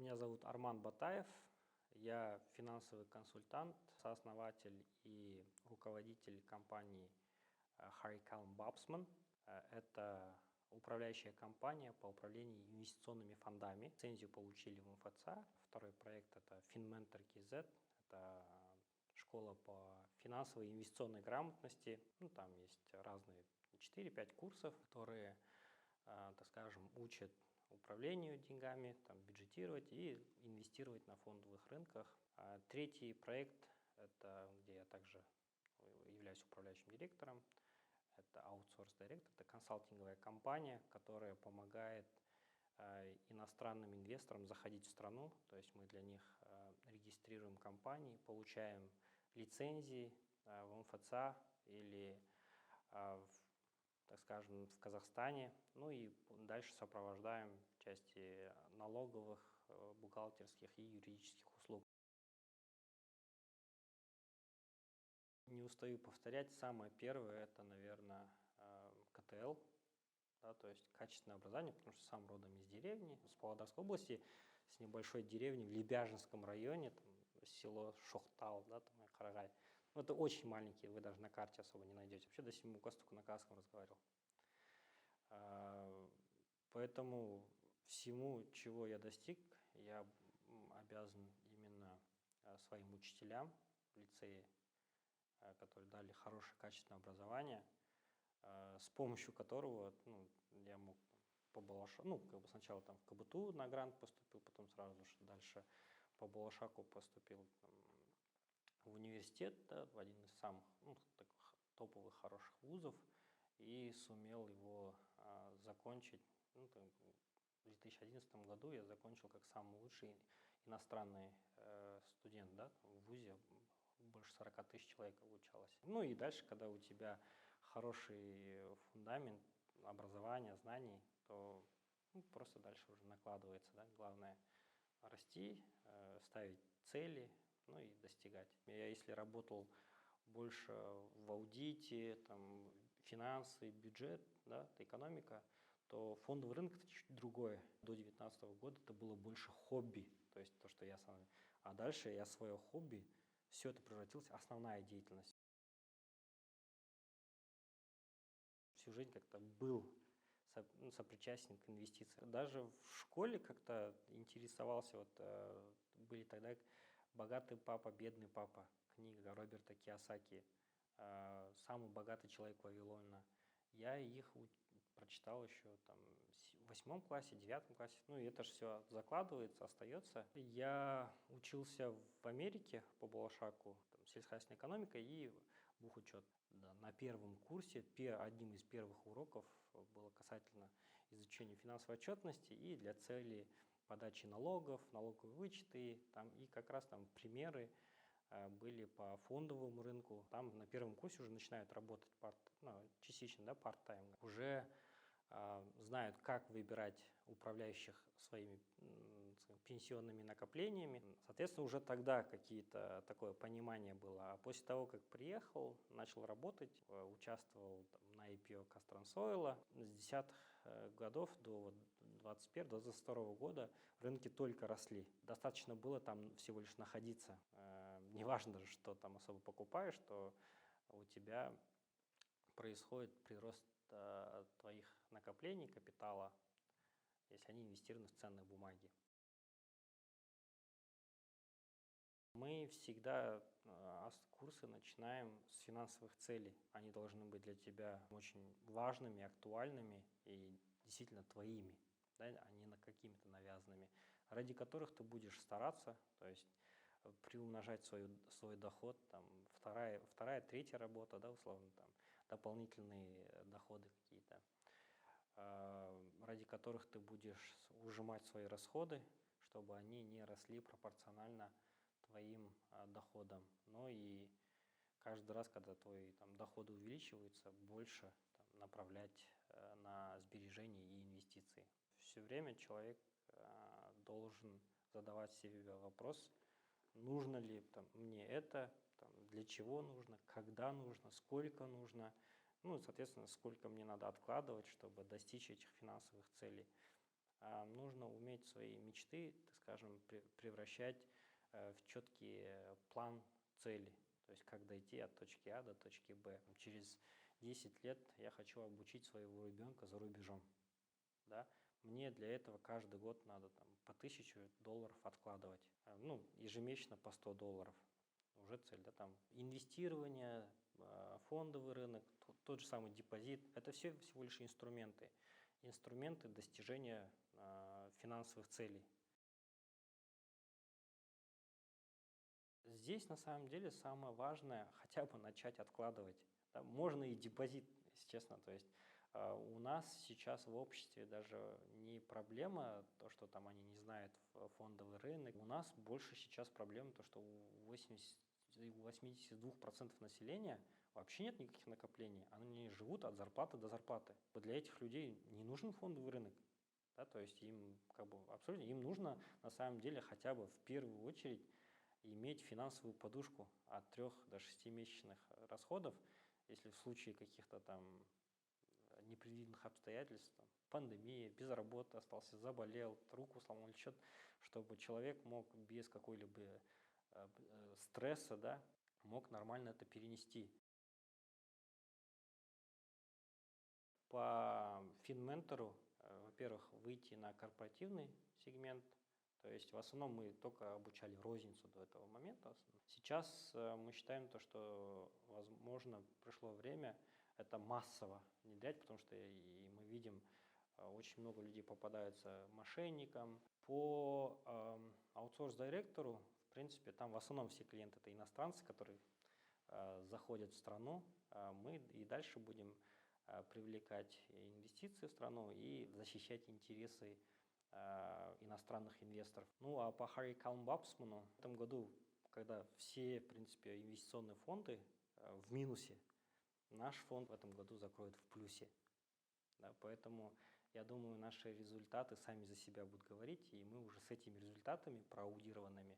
Меня зовут Арман Батаев. Я финансовый консультант, сооснователь и руководитель компании Harry Babsman. Это управляющая компания по управлению инвестиционными фондами. Лицензию получили в МФЦ. Второй проект – это FinMentor KZ. Это школа по финансовой и инвестиционной грамотности. Там есть разные 4-5 курсов, которые, так скажем, учат управлению деньгами, бюджетировать и инвестировать на фондовых рынках. Третий проект, это где я также являюсь управляющим директором, это Outsource Direct, это консалтинговая компания, которая помогает иностранным инвесторам заходить в страну. То есть мы для них регистрируем компании, получаем лицензии в МФЦ или так скажем, в Казахстане, и дальше сопровождаем в части налоговых, бухгалтерских и юридических услуг. Не устаю повторять, самое первое – это, наверное, КТЛ, то есть качественное образование, потому что сам родом из деревни, с Павлодарской области, с небольшой деревни в Лебяжинском районе, село Шохтал, Карагай. Это очень маленькие, вы даже на карте особо не найдете. Вообще до 7 класса только на казахском разговаривал. Поэтому всему, чего я достиг, я обязан именно своим учителям в лицее, которые дали хорошее качественное образование, с помощью которого я мог по Балашаху, сначала в КБТУ на грант поступил, потом сразу же дальше по Балашаху поступил в университет, в один из самых таких топовых хороших вузов, и сумел его закончить. В 2011 году я закончил как самый лучший иностранный студент в вузе. Больше 40 тысяч человек обучалось. И дальше, когда у тебя хороший фундамент образования, знаний, то просто дальше уже накладывается. Главное расти, ставить цели, и достигать. Я если работал больше в аудите, финансы, бюджет, экономика, то фондовый рынок – это чуть другое. До 2019 года это было больше хобби, то есть то, что я сам. А дальше я свое хобби, все это превратилось в основная деятельность. Всю жизнь как-то был сопричастен к инвестициям. Даже в школе как-то интересовался, были тогда «Богатый папа, бедный папа», книга Роберта Кийосаки, «Самый богатый человек Вавилона». Я их прочитал еще в 8 классе, 9 классе. И это же все закладывается, остается. Я учился в Америке по Балашаку, сельскохозяйственная экономика и бухучет. На первом курсе одним из первых уроков было касательно изучения финансовой отчетности и для цели подачи налогов, налоговые вычеты, и как раз примеры были по фондовому рынку. Там на первом курсе уже начинают работать частично, part-time. Уже знают, как выбирать управляющих своими пенсионными накоплениями. Соответственно, уже тогда какие-то такое понимание было. А после того, как приехал, начал работать, участвовал на IPO Кастрансойла. С 10-х годов до 21-22 года рынки только росли. Достаточно было там всего лишь находиться. Неважно, что там особо покупаешь, что у тебя происходит прирост твоих накоплений, капитала, если они инвестированы в ценные бумаги. Мы всегда курсы начинаем с финансовых целей. Они должны быть для тебя очень важными, актуальными и действительно твоими, а не какими-то навязанными, ради которых ты будешь стараться, то есть приумножать свой доход, вторая, третья работа, условно, дополнительные доходы какие-то, ради которых ты будешь ужимать свои расходы, чтобы они не росли пропорционально твоим доходам. И каждый раз, когда твои доходы увеличиваются, больше направлять на сбережения и инвестиции. Все время человек должен задавать себе вопрос, нужно ли мне это, для чего нужно, когда нужно, сколько нужно, соответственно, сколько мне надо откладывать, чтобы достичь этих финансовых целей. нужно уметь свои мечты, так скажем, превращать в четкий план цели. То есть как дойти от точки А до точки Б. Через 10 лет я хочу обучить своего ребенка за рубежом. Да? Мне для этого каждый год надо там, по $1000 откладывать. Ну, ежемесячно по $100. Уже цель. Да? Там, инвестирование, фондовый рынок, тот же самый депозит. Это все всего лишь инструменты. Инструменты достижения финансовых целей. Здесь на самом деле самое важное хотя бы начать откладывать. Да, можно и депозит, если честно. То есть у нас сейчас в обществе даже не проблема то, что там они не знают фондовый рынок. У нас больше сейчас проблема то, что у 82% населения вообще нет никаких накоплений. Они живут от зарплаты до зарплаты. Для этих людей не нужен фондовый рынок. Да, то есть им как бы абсолютно им нужно на самом деле хотя бы в первую очередь иметь финансовую подушку от 3 до 6-месячных расходов, если в случае каких-то там непредвиденных обстоятельств, там, пандемия, без работы остался, заболел, руку сломал или что-то, чтобы человек мог без какой-либо стресса, да, мог нормально это перенести. По финментору, во-первых, выйти на корпоративный сегмент. То есть в основном мы только обучали розницу до этого момента. Сейчас мы считаем то, что, возможно, пришло время это массово внедрять, потому что и мы видим, очень много людей попадаются мошенникам. По аутсорс-директору, в принципе, там в основном все клиенты это иностранцы, которые заходят в страну. Мы и дальше будем привлекать инвестиции в страну и защищать интересы иностранных инвесторов. Ну а по Харри Калмбапсману в этом году, когда все, в принципе, инвестиционные фонды в минусе, наш фонд в этом году закроет в плюсе. Да, поэтому я думаю, наши результаты сами за себя будут говорить, и мы уже с этими результатами проаудированными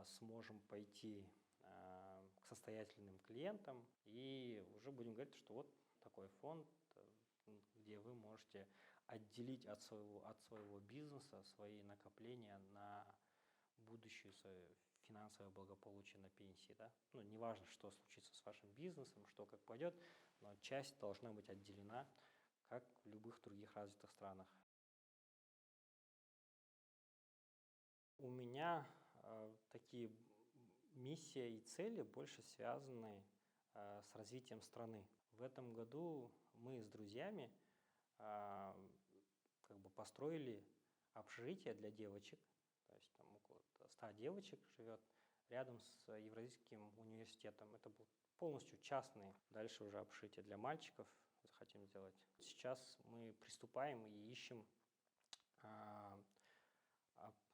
сможем пойти к состоятельным клиентам и уже будем говорить, что вот такой фонд, где вы можете отделить от своего бизнеса свои накопления на будущее свое финансовое благополучие на пенсии. Да? Ну, неважно, что случится с вашим бизнесом, что как пойдет, но часть должна быть отделена, как в любых других развитых странах. У меня такие миссия и цели больше связаны с развитием страны. В этом году мы с друзьями как бы построили общежитие для девочек, то есть там около 100 девочек живет рядом с Евразийским университетом. Это был полностью частный, дальше уже общежитие для мальчиков хотим сделать. Сейчас мы приступаем и ищем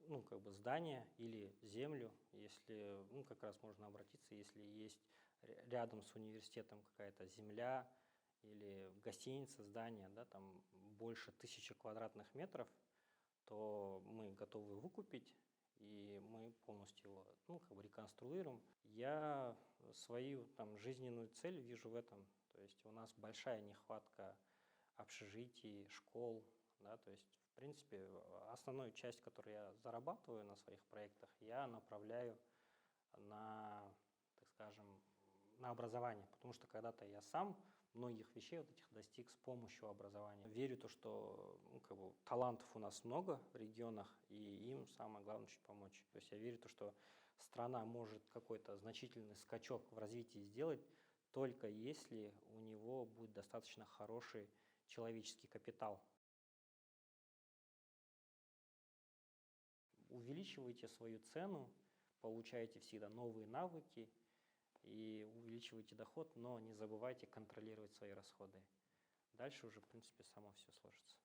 ну, как бы здание или землю, если, ну, как раз можно обратиться, если есть рядом с университетом какая-то земля или гостиница, здание, да, там больше 1000 квадратных метров, то мы готовы выкупить, и мы полностью его, ну, как бы реконструируем. Я свою там жизненную цель вижу в этом. То есть у нас большая нехватка общежитий, школ, да, то есть, в принципе, основную часть, которую я зарабатываю на своих проектах, я направляю на, так скажем, на образование, потому что когда-то я сам многих вещей вот этих достиг с помощью образования. Верю то, что ну, как бы, талантов у нас много в регионах, и им самое главное чуть помочь. То есть я верю то, что страна может какой-то значительный скачок в развитии сделать, только если у него будет достаточно хороший человеческий капитал. Увеличивайте свою цену, получаете всегда новые навыки и увеличивайте доход, но не забывайте контролировать свои расходы. Дальше уже, в принципе, само все сложится.